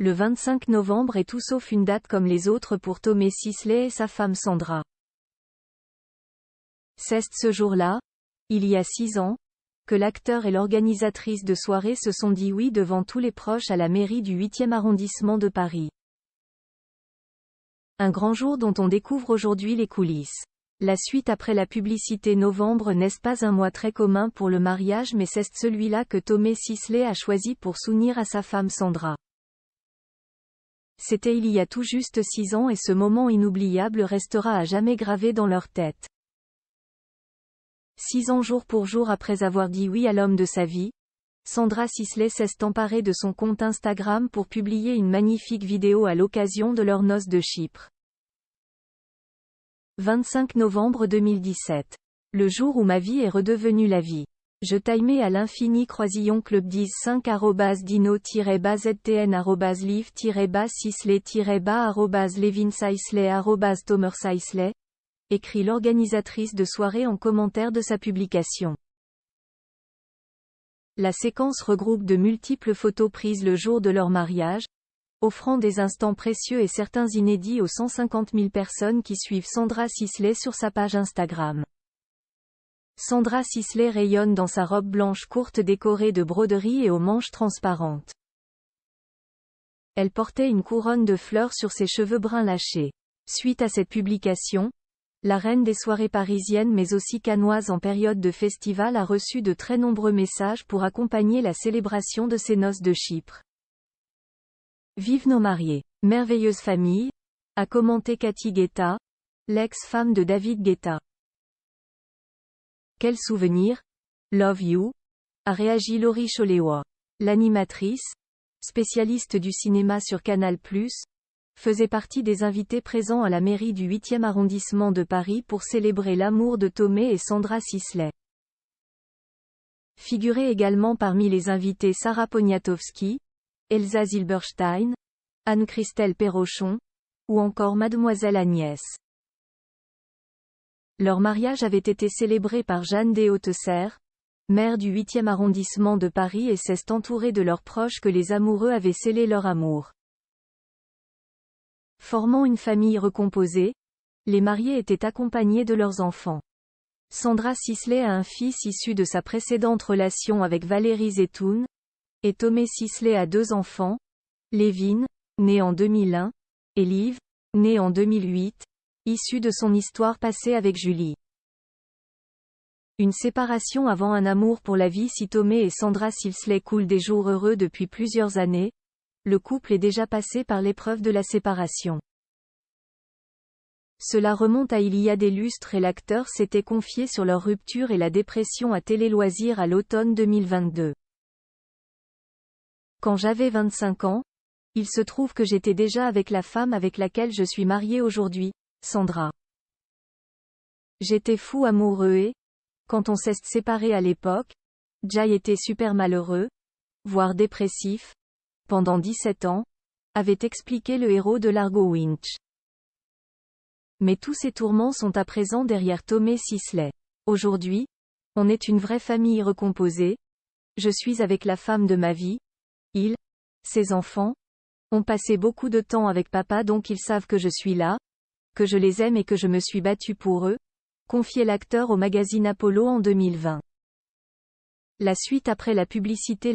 Le 25 novembre est tout sauf une date comme les autres pour Tomé Sisley et sa femme Sandra. C'est ce jour-là, il y a 6 ans, que l'acteur et l'organisatrice de soirée se sont dit oui devant tous les proches à la mairie du 8e arrondissement de Paris. Un grand jour dont on découvre aujourd'hui les coulisses. La suite après la publicité. Novembre n'est pas un mois très commun pour le mariage, mais c'est celui-là que Tomé Sisley a choisi pour s'unir à sa femme Sandra. C'était il y a tout juste 6 ans et ce moment inoubliable restera à jamais gravé dans leur tête. 6 ans jour pour jour après avoir dit oui à l'homme de sa vie, Sandra Sisley s'est emparée de son compte Instagram pour publier une magnifique vidéo à l'occasion de leurs noces de Chypre. 25 novembre 2017. Le jour où ma vie est redevenue la vie. Je t'aimais à l'infini. Croisillon Club 10 @dino-live-sisley-levin-sisley- Tomer Sisley, écrit l'organisatrice de soirée en commentaire de sa publication. La séquence regroupe de multiples photos prises le jour de leur mariage, offrant des instants précieux et certains inédits aux 150 000 personnes qui suivent Sandra Sisley sur sa page Instagram. Sandra Sisley rayonne dans sa robe blanche courte décorée de broderies et aux manches transparentes. Elle portait une couronne de fleurs sur ses cheveux bruns lâchés. Suite à cette publication, la reine des soirées parisiennes mais aussi cannoise en période de festival a reçu de très nombreux messages pour accompagner la célébration de ses noces de Chypre. Vive nos mariés. Merveilleuse famille, a commenté Cathy Guetta, l'ex-femme de David Guetta. Quel souvenir, love you, a réagi Laurie Choléwa. L'animatrice, spécialiste du cinéma sur Canal+, faisait partie des invités présents à la mairie du 8e arrondissement de Paris pour célébrer l'amour de Tomé et Sandra Sisley. Figuraient également parmi les invités Sarah Poniatowski, Elsa Zilberstein, Anne-Christelle Perrochon, ou encore Mademoiselle Agnès. Leur mariage avait été célébré par Jeanne Deshautes-Serres, maire du 8e arrondissement de Paris, et s'est entouré de leurs proches que les amoureux avaient scellé leur amour. Formant une famille recomposée, les mariés étaient accompagnés de leurs enfants. Sandra Sisley a un fils issu de sa précédente relation avec Valérie Zetoun, et Tomé Sisley a 2 enfants, Levin, né en 2001, et Liv, né en 2008, issu de son histoire passée avec Julie. Une séparation avant un amour pour la vie. Si Tomé et Sandra Sisley coulent des jours heureux depuis plusieurs années, le couple est déjà passé par l'épreuve de la séparation. Cela remonte à il y a des lustres et l'acteur s'était confié sur leur rupture et la dépression à Télé Loisirs à l'automne 2022. Quand j'avais 25 ans, il se trouve que j'étais déjà avec la femme avec laquelle je suis mariée aujourd'hui, Sandra. J'étais fou amoureux et, quand on s'est séparé à l'époque, Jay était super malheureux, voire dépressif, pendant 17 ans, avait expliqué le héros de Largo Winch. Mais tous ces tourments sont à présent derrière Tomé Sisley. Aujourd'hui, on est une vraie famille recomposée, je suis avec la femme de ma vie, ses enfants, ont passé beaucoup de temps avec papa donc ils savent que je suis là, que je les aime et que je me suis battue pour eux, confiait l'acteur au magazine Apollo en 2020. La suite après la publicité.